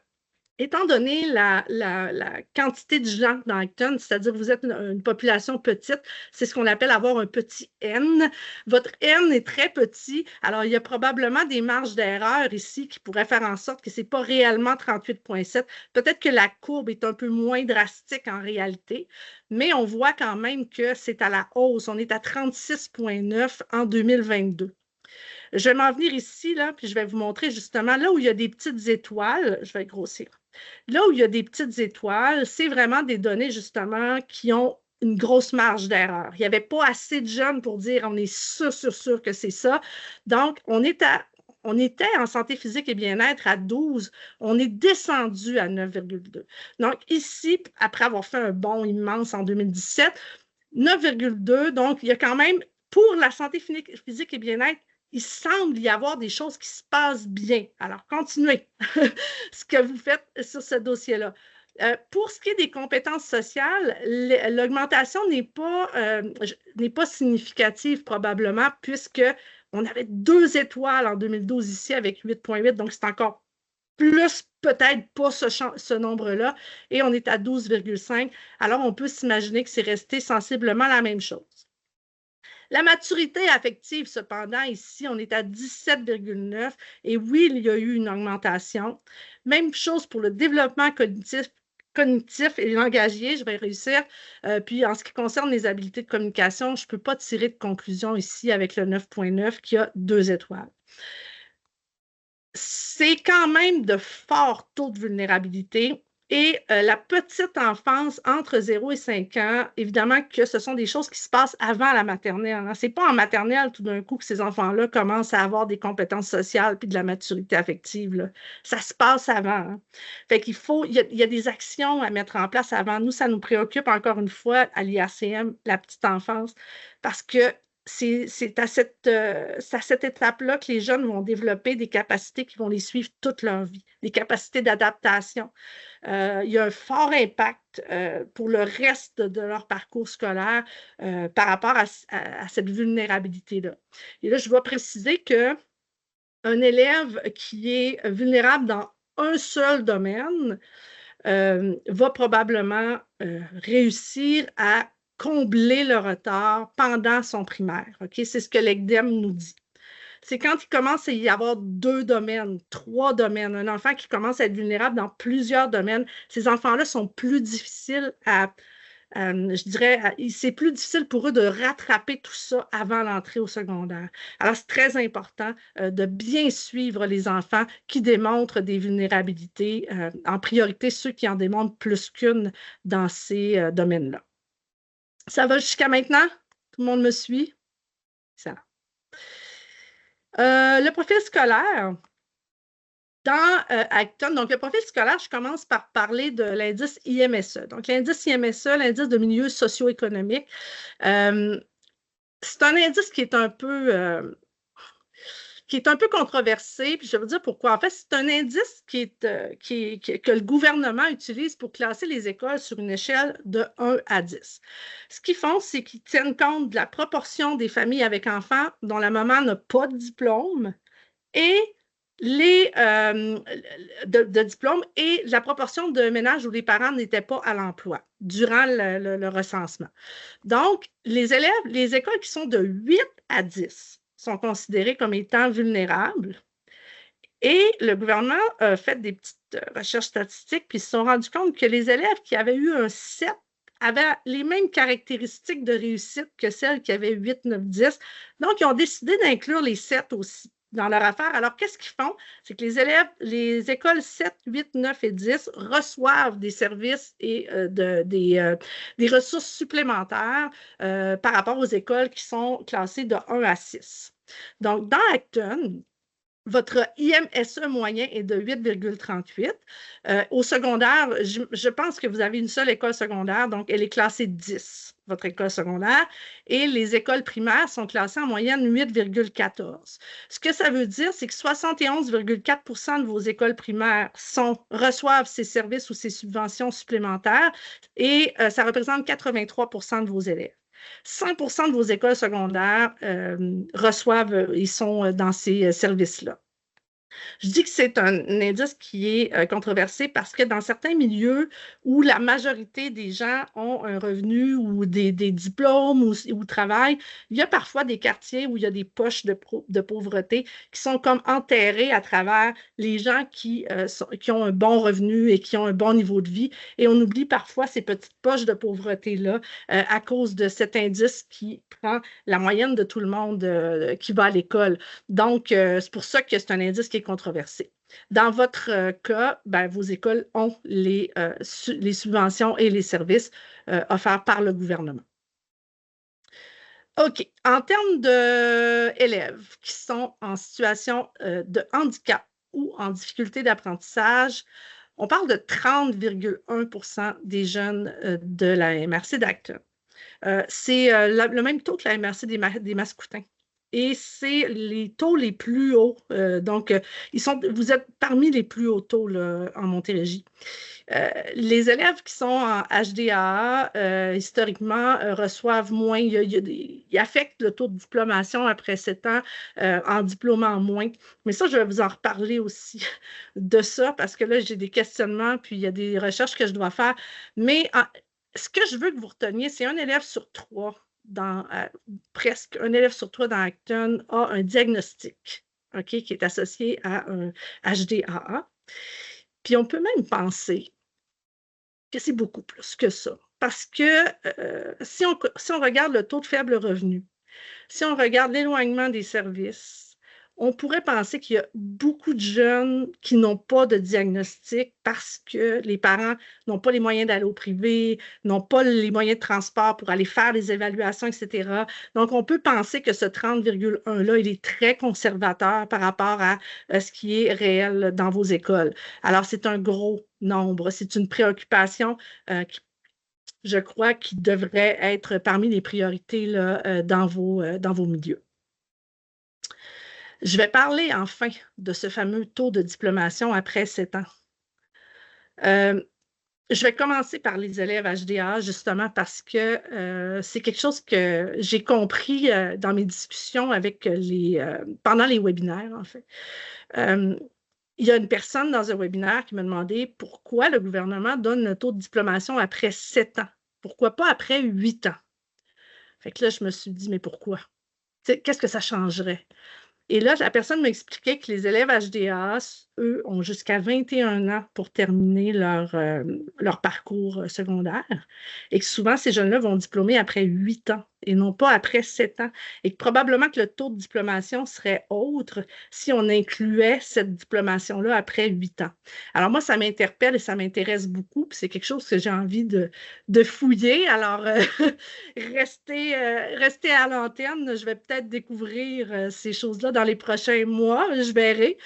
étant donné la quantité de gens dans Acton, c'est-à-dire que vous êtes une population petite, c'est ce qu'on appelle avoir un petit N. Votre N est très petit, alors il y a probablement des marges d'erreur ici qui pourraient faire en sorte que ce n'est pas réellement 38,7. Peut-être que la courbe est un peu moins drastique en réalité, mais on voit quand même que c'est à la hausse. On est à 36,9 en 2022. Je vais m'en venir ici, là, puis je vais vous montrer justement là où il y a des petites étoiles. Je vais grossir. Là où il y a des petites étoiles, c'est vraiment des données justement qui ont une grosse marge d'erreur. Il n'y avait pas assez de jeunes pour dire on est sûr que c'est ça. Donc, on était en santé physique et bien-être à 12, on est descendu à 9,2. Donc ici, après avoir fait un bond immense en 2017, 9,2, donc il y a quand même, pour la santé physique et bien-être, il semble y avoir des choses qui se passent bien. Alors, continuez ce que vous faites sur ce dossier-là. Pour ce qui est des compétences sociales, l'augmentation n'est pas significative probablement puisqu'on avait 2 étoiles en 2012 ici avec 8,8, donc c'est encore plus peut-être pas ce nombre-là, et on est à 12,5. Alors, on peut s'imaginer que c'est resté sensiblement la même chose. La maturité affective, cependant, ici, on est à 17,9 et oui, il y a eu une augmentation. Même chose pour le développement cognitif et langagier, je vais réussir. Puis, en ce qui concerne les habiletés de communication, je ne peux pas tirer de conclusion ici avec le 9,9 qui a 2 étoiles. C'est quand même de forts taux de vulnérabilité. Et la petite enfance entre 0 et 5 ans, évidemment que ce sont des choses qui se passent avant la maternelle. Hein. Ce n'est pas en maternelle tout d'un coup que ces enfants-là commencent à avoir des compétences sociales puis de la maturité affective. Là. Ça se passe avant. Hein. Fait qu'il y a des actions à mettre en place avant. Nous, ça nous préoccupe encore une fois à l'IRCM, la petite enfance, parce que c'est à cette étape-là que les jeunes vont développer des capacités qui vont les suivre toute leur vie, des capacités d'adaptation. Il y a un fort impact pour le reste de leur parcours scolaire par rapport à cette vulnérabilité-là. Et là, je dois préciser qu'un élève qui est vulnérable dans un seul domaine va probablement réussir à combler le retard pendant son primaire. Okay? C'est ce que l'ECDEM nous dit. C'est quand il commence à y avoir 2 domaines, 3 domaines, un enfant qui commence à être vulnérable dans plusieurs domaines, ces enfants-là sont plus difficiles je dirais, c'est plus difficile pour eux de rattraper tout ça avant l'entrée au secondaire. Alors, c'est très important de bien suivre les enfants qui démontrent des vulnérabilités, en priorité ceux qui en démontrent plus qu'une dans ces domaines-là. Ça va jusqu'à maintenant? Tout le monde me suit? Ça. Le profil scolaire. Dans Acton, donc le profil scolaire, je commence par parler de l'indice IMSE. Donc, l'indice IMSE, l'indice de milieu socio-économique, c'est un indice qui est un peu controversé, puis je vais vous dire pourquoi. En fait, c'est un indice que le gouvernement utilise pour classer les écoles sur une échelle de 1 à 10. Ce qu'ils font, c'est qu'ils tiennent compte de la proportion des familles avec enfants dont la maman n'a pas de diplôme et de diplômes et la proportion de ménages où les parents n'étaient pas à l'emploi durant le recensement. Donc, les écoles qui sont de 8 à 10 sont considérées comme étant vulnérables. Et le gouvernement a fait des petites recherches statistiques, puis ils se sont rendus compte que les élèves qui avaient eu un 7 avaient les mêmes caractéristiques de réussite que celles qui avaient 8, 9, 10. Donc, ils ont décidé d'inclure les 7 aussi dans leur affaire. Alors, qu'est-ce qu'ils font? C'est que les écoles 7, 8, 9 et 10 reçoivent des services et des ressources supplémentaires par rapport aux écoles qui sont classées de 1 à 6. Donc, dans Acton, votre IMSE moyen est de 8,38. Au secondaire, je pense que vous avez une seule école secondaire, donc elle est classée 10, votre école secondaire, et les écoles primaires sont classées en moyenne 8,14. Ce que ça veut dire, c'est que 71,4 % de vos écoles primaires reçoivent ces services ou ces subventions supplémentaires et ça représente 83 % de vos élèves. 100 % de vos écoles secondaires ils sont dans ces services-là. Je dis que c'est un indice qui est controversé parce que dans certains milieux où la majorité des gens ont un revenu ou des diplômes ou travaillent, il y a parfois des quartiers où il y a des poches de pauvreté qui sont comme enterrées à travers les gens qui ont un bon revenu et qui ont un bon niveau de vie. Et on oublie parfois ces petites poches de pauvreté-là à cause de cet indice qui prend la moyenne de tout le monde qui va à l'école. Donc, c'est pour ça que c'est un indice qui est controversé. Dans votre cas, ben, vos écoles ont les subventions et les services offerts par le gouvernement. OK. En termes d'élèves qui sont en situation de handicap ou en difficulté d'apprentissage, on parle de 30,1 % des jeunes de la MRC d'Acton. C'est le même taux que la MRC des Mascoutins. Et c'est les taux les plus hauts. Donc, vous êtes parmi les plus hauts taux là, en Montérégie. Les élèves qui sont en HDAA, historiquement, reçoivent moins. Ils affectent le taux de diplomation après 7 ans en diplômant moins. Mais ça, je vais vous en reparler aussi de ça parce que là, j'ai des questionnements, puis il y a des recherches que je dois faire. Mais ce que je veux que vous reteniez, c'est un élève sur 3 presque un élève sur 3 dans Acton a un diagnostic, OK, qui est associé à un HDAA. Puis on peut même penser que c'est beaucoup plus que ça. Parce que si on regarde le taux de faible revenu, si on regarde l'éloignement des services, on pourrait penser qu'il y a beaucoup de jeunes qui n'ont pas de diagnostic parce que les parents n'ont pas les moyens d'aller au privé, n'ont pas les moyens de transport pour aller faire des évaluations, etc. Donc, on peut penser que ce 30,1-là, il est très conservateur par rapport à ce qui est réel dans vos écoles. Alors, c'est un gros nombre. C'est une préoccupation je crois, qui devrait être parmi les priorités là, dans vos milieux. Je vais parler enfin de ce fameux taux de diplomation après 7 ans. Je vais commencer par les élèves HDA, justement parce que c'est quelque chose que j'ai compris dans mes discussions avec pendant les webinaires, en fait. Il y a une personne dans un webinaire qui m'a demandé pourquoi le gouvernement donne le taux de diplomation après 7 ans. Pourquoi pas après 8 ans? Fait que là, je me suis dit, mais pourquoi? Qu'est-ce que ça changerait? Et là, la personne m'a expliqué que les élèves HDA, eux, ont jusqu'à 21 ans pour terminer leur parcours secondaire et que souvent, ces jeunes-là vont diplômer après 8 ans et non pas après 7 ans. Et probablement que le taux de diplomation serait autre si on incluait cette diplomation-là après 8 ans. Alors moi, ça m'interpelle et ça m'intéresse beaucoup. C'est quelque chose que j'ai envie de fouiller. Alors, restez à l'antenne. Je vais peut-être découvrir ces choses-là dans les prochains mois. Je verrai.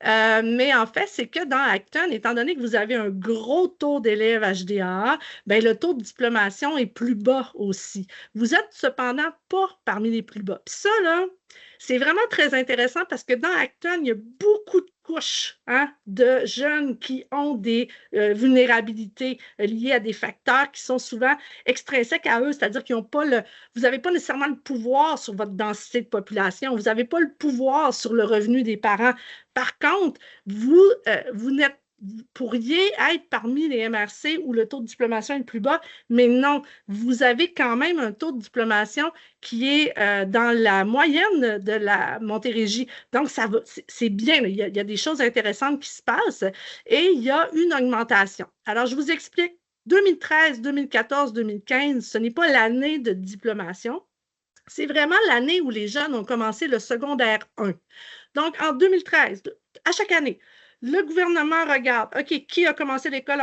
Mais en fait, c'est que dans Acton, étant donné que vous avez un gros taux d'élèves HDAA, ben, le taux de diplomation est plus bas aussi. Vous êtes cependant pas parmi les plus bas. Puis ça, là, c'est vraiment très intéressant parce que dans Acton, il y a beaucoup de couches de jeunes qui ont des vulnérabilités liées à des facteurs qui sont souvent extrinsèques à eux, c'est-à-dire qu'ils n'ont pas vous n'avez pas nécessairement le pouvoir sur votre densité de population, vous n'avez pas le pouvoir sur le revenu des parents. Par contre, vous pourriez être parmi les MRC où le taux de diplomation est le plus bas, mais non, vous avez quand même un taux de diplomation qui est dans la moyenne de la Montérégie. Donc, c'est bien, il y a des choses intéressantes qui se passent et il y a une augmentation. Alors, je vous explique. 2013, 2014, 2015, ce n'est pas l'année de diplomation, c'est vraiment l'année où les jeunes ont commencé le secondaire 1. Donc, en 2013, à chaque année, le gouvernement regarde, OK, qui a commencé l'école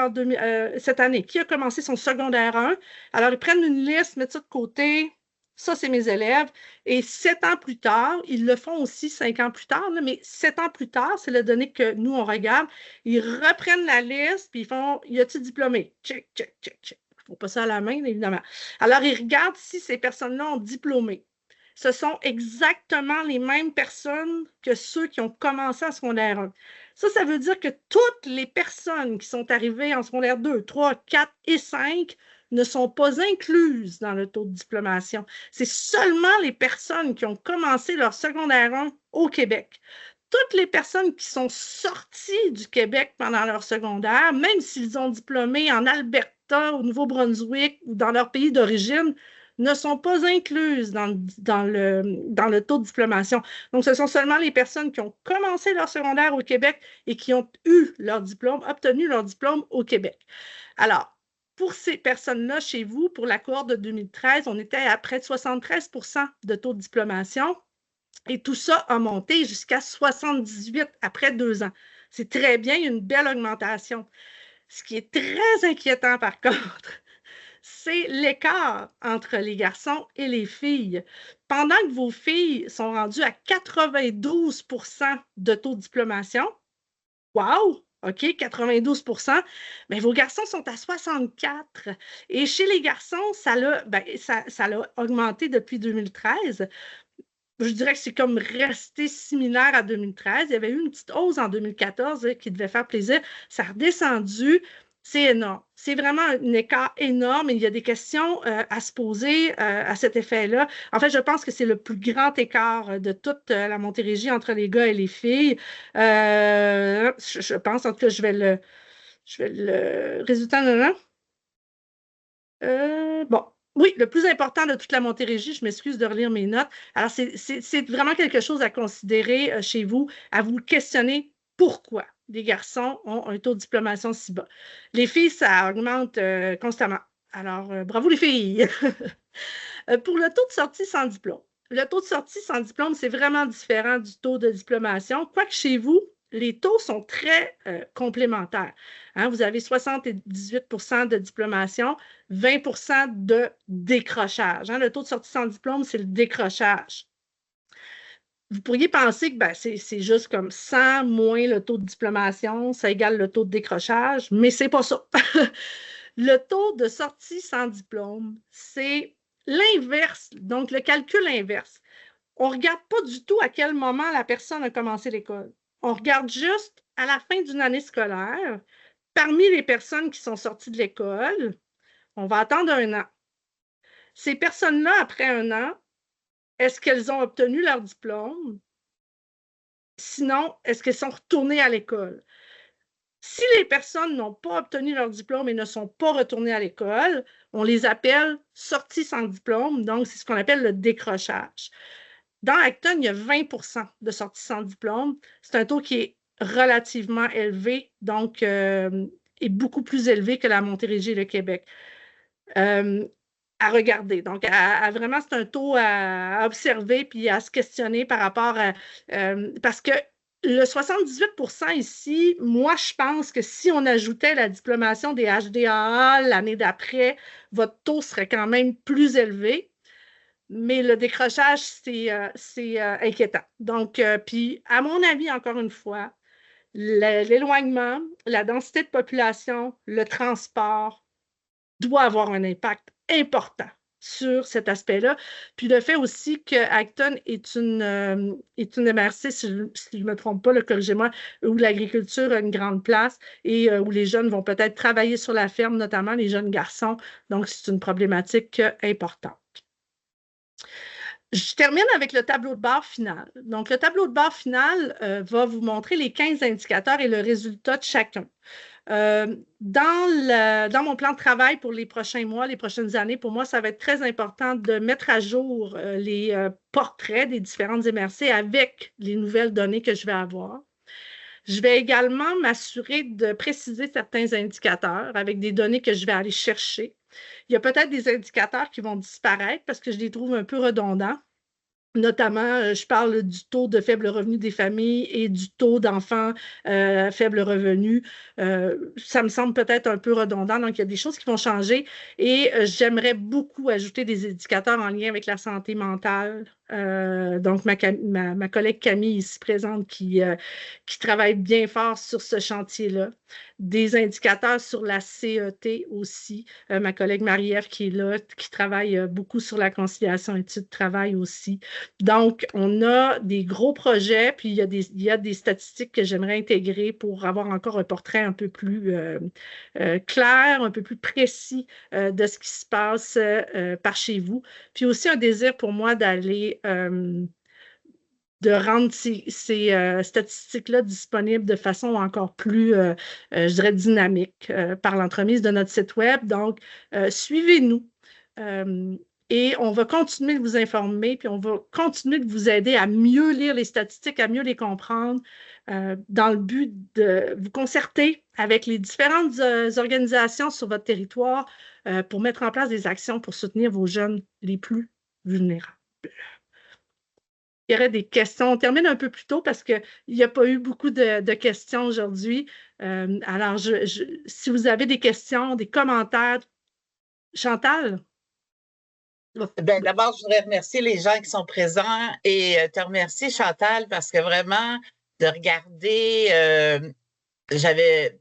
cette année? Qui a commencé son secondaire 1? Alors, ils prennent une liste, mettent ça de côté. Ça, c'est mes élèves. Et 7 ans plus tard, ils le font aussi 5 ans plus tard, mais 7 ans plus tard, c'est la donnée que nous, on regarde. Ils reprennent la liste, puis ils font, y a-t-il diplômé? Check, check, check, check. Il ne faut pas ça à la main, évidemment. Alors, ils regardent si ces personnes-là ont diplômé. Ce sont exactement les mêmes personnes que ceux qui ont commencé en secondaire 1. Ça veut dire que toutes les personnes qui sont arrivées en secondaire 2, 3, 4 et 5 ne sont pas incluses dans le taux de diplomation. C'est seulement les personnes qui ont commencé leur secondaire 1 au Québec. Toutes les personnes qui sont sorties du Québec pendant leur secondaire, même s'ils ont diplômé en Alberta, au Nouveau-Brunswick ou dans leur pays d'origine, ne sont pas incluses dans le taux de diplomation. Donc, ce sont seulement les personnes qui ont commencé leur secondaire au Québec et qui ont eu leur diplôme, obtenu leur diplôme au Québec. Alors, pour ces personnes-là, chez vous, pour la cohorte de 2013, on était à près de 73 % de taux de diplomation. Et tout ça a monté jusqu'à 78 après 2 ans. C'est très bien, il y a une belle augmentation. Ce qui est très inquiétant, par contre, c'est l'écart entre les garçons et les filles. Pendant que vos filles sont rendues à 92 % de taux de diplomation, wow! OK, 92 %, mais vos garçons sont à 64. Et chez les garçons, ça l'a augmenté depuis 2013. Je dirais que c'est comme resté similaire à 2013. Il y avait eu une petite hausse en 2014 qui devait faire plaisir. Ça a redescendu. C'est énorme. C'est vraiment un écart énorme et il y a des questions à se poser à cet effet-là. En fait, je pense que c'est le plus grand écart de toute la Montérégie entre les gars et les filles. Je pense, en tout cas, je vais le résultat. Bon, oui, le plus important de toute la Montérégie, je m'excuse de relire mes notes. Alors, c'est vraiment quelque chose à considérer chez vous, à vous questionner pourquoi les garçons ont un taux de diplomation si bas. Les filles, ça augmente constamment. Alors, bravo les filles! Pour le taux de sortie sans diplôme. Le taux de sortie sans diplôme, c'est vraiment différent du taux de diplomation, quoique chez vous, les taux sont très complémentaires. Vous avez 78 % de diplomation, 20 % de décrochage. Le taux de sortie sans diplôme, c'est le décrochage. Vous pourriez penser que c'est juste comme 100 moins le taux de diplomation, ça égale le taux de décrochage, mais c'est pas ça. Le taux de sortie sans diplôme, c'est l'inverse, donc le calcul inverse. On ne regarde pas du tout à quel moment la personne a commencé l'école. On regarde juste à la fin d'une année scolaire, parmi les personnes qui sont sorties de l'école, on va attendre 1 an. Ces personnes-là, après 1 an, est-ce qu'elles ont obtenu leur diplôme? Sinon, est-ce qu'elles sont retournées à l'école? Si les personnes n'ont pas obtenu leur diplôme et ne sont pas retournées à l'école, on les appelle sorties sans diplôme, donc c'est ce qu'on appelle le décrochage. Dans Acton, il y a 20 % de sorties sans diplôme. C'est un taux qui est relativement élevé, donc est beaucoup plus élevé que la Montérégie et le Québec. à regarder. Donc, vraiment, c'est un taux à observer puis à se questionner par rapport à... parce que le 78% ici, moi, je pense que si on ajoutait la diplomation des HDAA l'année d'après, votre taux serait quand même plus élevé. Mais le décrochage, c'est inquiétant. Donc, puis, à mon avis, encore une fois, l'éloignement, la densité de population, le transport doit avoir un impact important sur cet aspect-là. Puis le fait aussi que Acton est une MRC, si je ne me trompe pas, corrigez-moi, où l'agriculture a une grande place et où les jeunes vont peut-être travailler sur la ferme, notamment les jeunes garçons. Donc, c'est une problématique importante. Je termine avec le tableau de bord final. Donc, le tableau de bord final va vous montrer les 15 indicateurs et le résultat de chacun. Dans mon plan de travail pour les prochains mois, les prochaines années, pour moi, ça va être très important de mettre à jour les portraits des différentes MRC avec les nouvelles données que je vais avoir. Je vais également m'assurer de préciser certains indicateurs avec des données que je vais aller chercher. Il y a peut-être des indicateurs qui vont disparaître parce que je les trouve un peu redondants. Notamment, je parle du taux de faible revenu des familles et du taux d'enfants faible revenu. Ça me semble peut-être un peu redondant, donc il y a des choses qui vont changer et j'aimerais beaucoup ajouter des indicateurs en lien avec la santé mentale. Donc, ma collègue Camille ici présente qui travaille bien fort sur ce chantier-là. Des indicateurs sur la CET aussi. Ma collègue Marie-Ève qui est là, qui travaille beaucoup sur la conciliation études-travail aussi. Donc, on a des gros projets, puis il y a des statistiques que j'aimerais intégrer pour avoir encore un portrait un peu plus clair, un peu plus précis de ce qui se passe par chez vous. Puis aussi un désir pour moi de rendre ces statistiques-là disponibles de façon encore plus, je dirais, dynamique par l'entremise de notre site Web. Donc, suivez-nous. Et on va continuer de vous informer, puis on va continuer de vous aider à mieux lire les statistiques, à mieux les comprendre, dans le but de vous concerter avec les différentes organisations sur votre territoire pour mettre en place des actions pour soutenir vos jeunes les plus vulnérables. Il y aurait des questions. On termine un peu plus tôt parce qu'il n'y a pas eu beaucoup de questions aujourd'hui. Alors, si vous avez des questions, des commentaires, Chantal? D'abord, je voudrais remercier les gens qui sont présents et te remercier, Chantal, parce que vraiment, de regarder, j'avais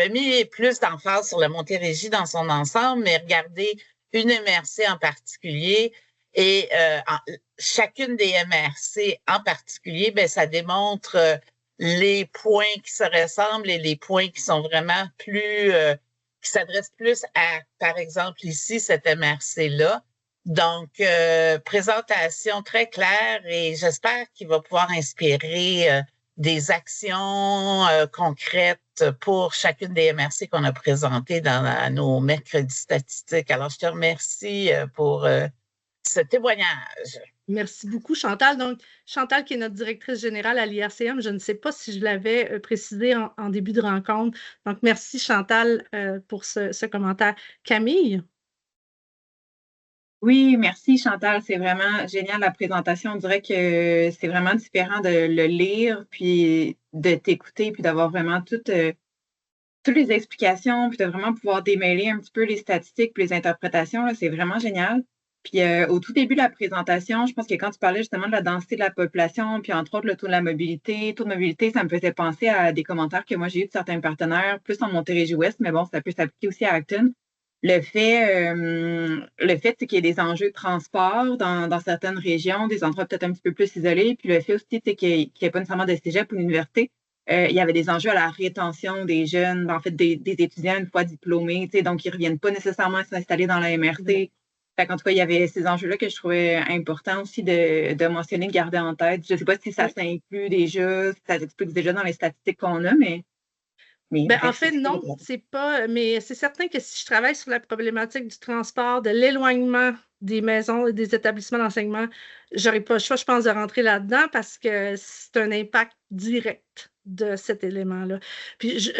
mis plus d'emphase sur la Montérégie dans son ensemble, mais regarder une MRC en particulier et chacune des MRC en particulier, ça démontre les points qui se ressemblent et les points qui sont vraiment plus... qui s'adressent plus à, par exemple, ici, cette MRC-là. Donc, présentation très claire et j'espère qu'il va pouvoir inspirer des actions concrètes pour chacune des MRC qu'on a présentées dans nos mercredis statistiques. Alors, je te remercie pour ce témoignage. Merci beaucoup, Chantal. Donc, Chantal, qui est notre directrice générale à l'IRCM, je ne sais pas si je l'avais précisé en début de rencontre. Donc, merci, Chantal, pour ce commentaire. Camille? Oui, merci, Chantal. C'est vraiment génial la présentation. On dirait que c'est vraiment différent de le lire, puis de t'écouter, puis d'avoir vraiment toutes les explications, puis de vraiment pouvoir démêler un petit peu les statistiques puis les interprétations. C'est vraiment génial. Puis au tout début de la présentation, je pense que quand tu parlais justement de la densité de la population, puis entre autres le taux de la mobilité, ça me faisait penser à des commentaires que moi j'ai eu de certains partenaires, plus en Montérégie-Ouest, mais bon, ça peut s'appliquer aussi à Acton. Le fait c'est qu'il y ait des enjeux de transport dans certaines régions, des endroits peut-être un petit peu plus isolés, puis le fait aussi qu'il n'y ait pas nécessairement de cégep ou d'université. Il y avait des enjeux à la rétention des jeunes, en fait des étudiants une fois diplômés, donc ils ne reviennent pas nécessairement s'installer dans la MRC. En tout cas, il y avait ces enjeux-là que je trouvais importants aussi de mentionner, de garder en tête. Je ne sais pas si ça s'inclut déjà, si ça s'explique déjà dans les statistiques qu'on a, mais en fait, non, c'est pas. Mais c'est certain que si je travaille sur la problématique du transport, de l'éloignement des maisons et des établissements d'enseignement, j'aurais pas le choix, je pense, de rentrer là-dedans parce que c'est un impact direct de cet élément-là. Puis,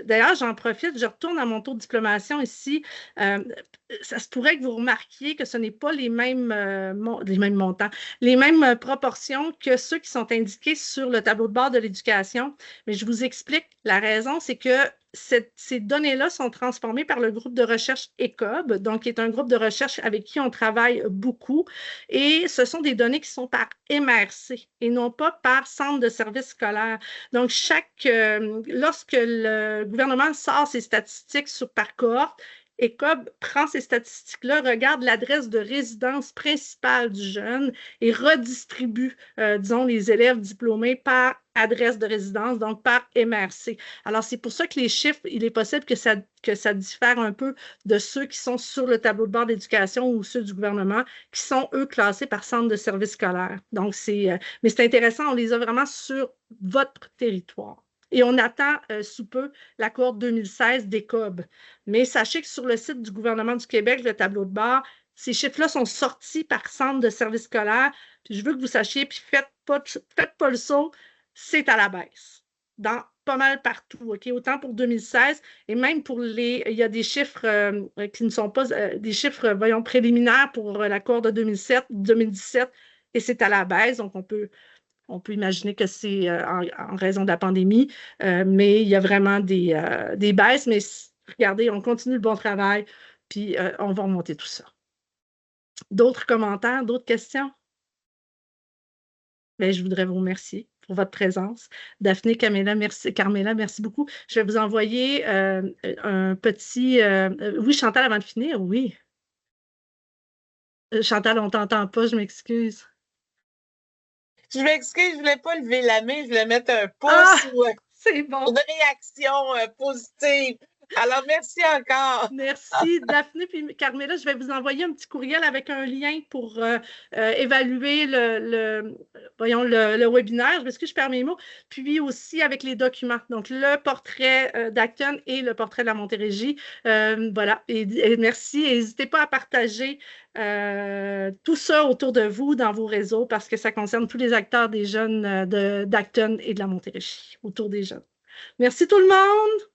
d'ailleurs, j'en profite, je retourne à mon taux de diplomation ici. Ça se pourrait que vous remarquiez que ce n'est pas les mêmes montants, les mêmes proportions que ceux qui sont indiqués sur le tableau de bord de l'éducation. Mais je vous explique, la raison, c'est que ces données-là sont transformées par le groupe de recherche ECOB, donc qui est un groupe de recherche avec qui on travaille beaucoup. Et ce sont des données qui sont par MRC et non pas par centre de service scolaire. Donc, lorsque le gouvernement sort ses statistiques par cohorte, ECOB prend ces statistiques-là, regarde l'adresse de résidence principale du jeune et redistribue, disons, les élèves diplômés par adresse de résidence, donc par MRC. Alors, c'est pour ça que les chiffres, il est possible que ça diffère un peu de ceux qui sont sur le tableau de bord d'éducation ou ceux du gouvernement, qui sont, eux, classés par centre de service scolaire. Donc, mais c'est intéressant, on les a vraiment sur votre territoire. Et on attend sous peu la cohorte 2016 d'ECOB. Mais sachez que sur le site du gouvernement du Québec, le tableau de bord, ces chiffres-là sont sortis par centre de service scolaire. Puis je veux que vous sachiez, puis faites pas le saut, c'est à la baisse. Dans pas mal partout, OK? Autant pour 2016 et même pour il y a des chiffres qui ne sont pas des chiffres, voyons, préliminaires pour la cohorte de 2017 et c'est à la baisse. Donc, on peut imaginer que c'est en raison de la pandémie, mais il y a vraiment des baisses. Mais regardez, on continue le bon travail, puis on va remonter tout ça. D'autres commentaires, d'autres questions? Bien, je voudrais vous remercier pour votre présence. Daphné, Carmela, merci beaucoup. Je vais vous envoyer un petit... oui, Chantal, avant de finir, oui. Chantal, on ne t'entend pas, je m'excuse. Je m'excuse, je ne voulais pas lever la main, je voulais mettre un pouce ou c'est bon. Une réaction positive. Alors, merci encore. Merci, Daphné. Puis, Carmela, je vais vous envoyer un petit courriel avec un lien pour évaluer le webinaire. Est-ce que je perds mes mots? Puis aussi avec les documents. Donc, le portrait d'Acton et le portrait de la Montérégie. Voilà. Et merci. Et n'hésitez pas à partager tout ça autour de vous dans vos réseaux parce que ça concerne tous les acteurs des jeunes d'Acton et de la Montérégie, autour des jeunes. Merci tout le monde!